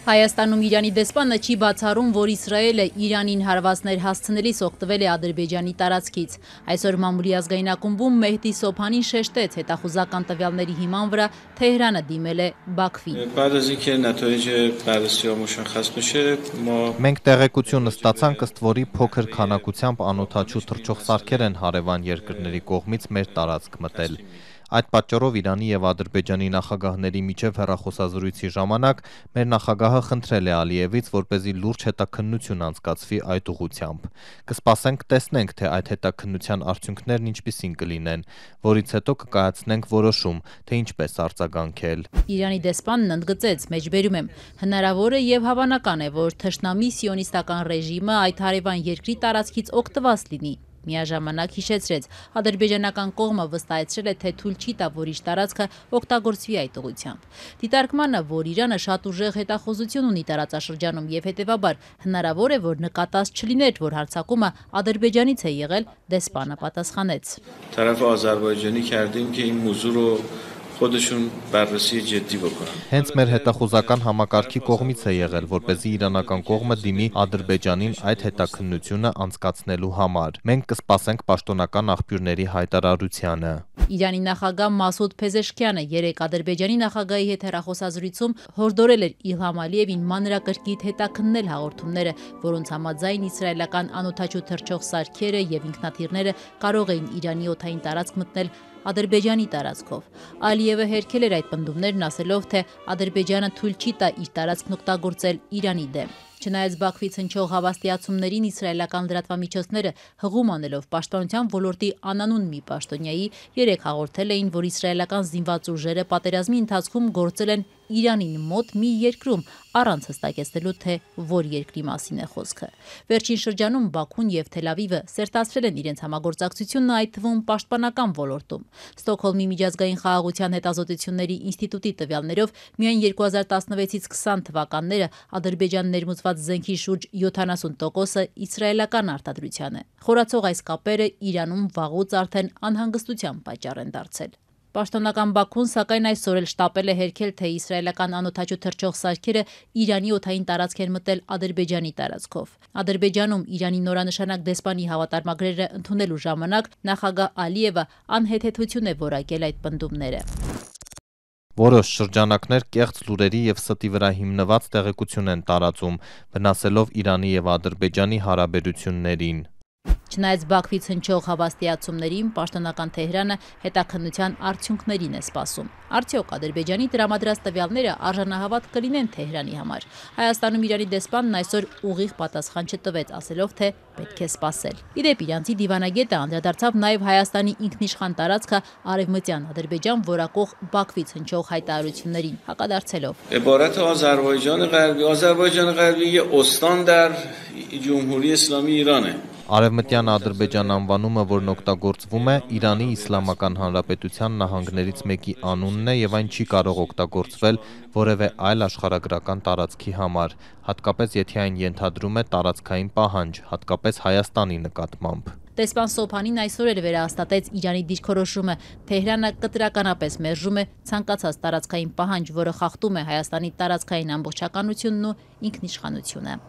Հայաստանում Իրանի դեսպանը չի բացառում, որ Իսրայելը Իրանին հարվածներ հասցնելիս օգտվել է Ադրբեջանի տարածքից։ Այսօր մամուլի ազգային ակումբում Մեհդի Սոփանին շեշտեց հետախուզական տվյալների հիման վրա Թեհրանը դիմել է Բաքվին։ Մենք տեղեկություն ստացանք, ըստ որի փոքր քանակությամբ անօդաչու թռչող սարքեր են հարևան երկրների կողմից մեր տարածք մտել։ Այդ պատճառով Իրանի եւ Ադրբեջանի նախագահների միջև հեռախոսազրույցի ժամանակ մեր նախագահը խնդրել է Ալիևից, որպեսզի լուրջ հետաքննություն անցկացվի այդ ուղղությամբ։ Կսպասենք տեսնենք, թե այդ հետաքննության արդյունքներն ինչպիսին կլինեն, որից հետո կկայացնենք որոշում, թե ինչպես արձագանքել։ Իրանի դեսպանն ընդգծեց, մեջբերում եմ, հնարավոր է եւ հավանական է, որ թշնամի սիոնիստական ռեժիմը այդ հարևան երկրի տարածքից օգտված լինի։ Միաժամանակ հիշեցրեց, ադրբեջանական կողմը վստահեցրել է, թե թույլ չի տա, որ իր տարածքը օգտագործվի այդ ուղղությամբ։ Դիտարկմանը, որ Իրանը շատ ուժեղ հետախուզություն ունի տարածաշրջանում եւ հետեւաբար հնարավոր է, որ նկատած չլիներ, որ հարձակումը Ադրբեջանից է եղել, դեսպանը պատասխանեց։ Հենց մեր հետախուզական համակարգի կողմից է եղել, որպեսզի իրանական կողմը դիմի Ադրբեջանին այդ հետաքննությունը անցկացնելու համար։ Մենք կսպասենք պաշտոնական աղբյուրների հայտարարությանը։ Իրանի նախագահ Մասուդ Փեզեշքյանը երեկ Ադրբեջանի նախագահի հետ հեռախոսազրույցում հորդորել էր Իլհամ Ալիևին մանրակրկիտ հետաքննել հաղորդումները, որոնց համաձայն իսրայելական անօդաչու թռչող սարքերը եւ ինքնաթիռները կարող էին Իրանի օդային տարածք մտնել Ադրբեջանի տարածքով։ Ալիևը հերքել էր այդ պնդումներն, ասելով, թե Ադրբեջանը թույլ չի տա իր տարածքն օգտագործել Իրանի դեմ։ Չնայած Բաքվից հնչող հավաստիացումներին իսրայելական լրատվամիջոցները հղում անելով պաշտպանության ոլորտի անանուն մի պաշտոնյայի երեկ հաղորդել էին, որ իսրայելական զինված ուժերը պատերազմի ընթացքում գործել են Իրանին մոտ մի երկրում, առանց հստակեցնելու, թե որ երկրի մասին է խոսքը։ Վերջին շրջանում Բաքուն եւ Թել Ավիվը սերտացրել են իրենց համագործակցությունը, այդ թվում պաշտպանական ոլորտում։ Ստոկհոլմի միջազգային խաղաղության հետազոտությունների ինստիտուտի տվյալներով միայն 2016-ից 20 թվականները Ադրբեջան ներմուծված զենքի շուրջ 70%-ը իսրայելական արտադրության է։ Խորացող այս կապերը Իրանում վաղուց արդեն անհանգստության պատճառ են դարձել։ Պաշտոնական Բաքուն սակայն այսօր էլ շտապել է հերքել, թե իսրայելական անօդաչու թռչող սարքերը Իրանի օդային տարածք են մտել Ադրբեջանի տարածքով։ Ադրբեջանում Իրանի նորանշանակ դեսպանի հավատարմագրերը ընդունելու ժամանակ նախագահ Ալիևը անհեթեթություն է որակել այդ պնդումները։ Որոշ շրջանակներ կեղծ լուրերի եւ ստի վրա հիմնված տեղեկություն են տարածում, վնասելով Իրանի եւ Ադրբեջանի հարաբերություններին։ Չնայած Բաքվից հնչող հավաստիացումներին, պաշտոնական Թեհրանը հետաքննության արդյունքներին է սպասում։ Արդյոք Ադրբեջանի տրամադրած տվյալները արժանահավատ կլինեն Թեհրանի համար։ Հայաստանում Իրանի դեսպանն այսօր ուղիղ պատասխան չտվեց, ասելով, թե պետք է սպասել։ Իդեպ իրանցի դիվանագետը անդրադարձավ նաև Հայաստանի ինքնիշխան տարածքը արևմտյան Ադրբեջան որակող Բաքվից հնչող հայտարարություններին, հակադարձելով. Արևմտյան Ադրբեջան անվանումը, որն օգտագործվում է, Իրանի Իսլամական Հանրապետության նահանգներից մեկի անունն է եւ այն չի կարող օգտագործվել որևէ այլ աշխարհագրական տարածքի համար, հատկապես եթե այն ենթադրում է տարածքային պահանջ, հատկապես Հայաստանի նկատմամբ։ Դեսպան Սոփանին այսօր էլ վերահաստատեց Իրանի դիրքորոշումը։ Թեհրանը կտրականապես մերժում է ցանկացած տարածքային պահանջ, որը խախտում է Հայաստանի տարածքային ամբողջականությունն ու ինքնիշխանությունը։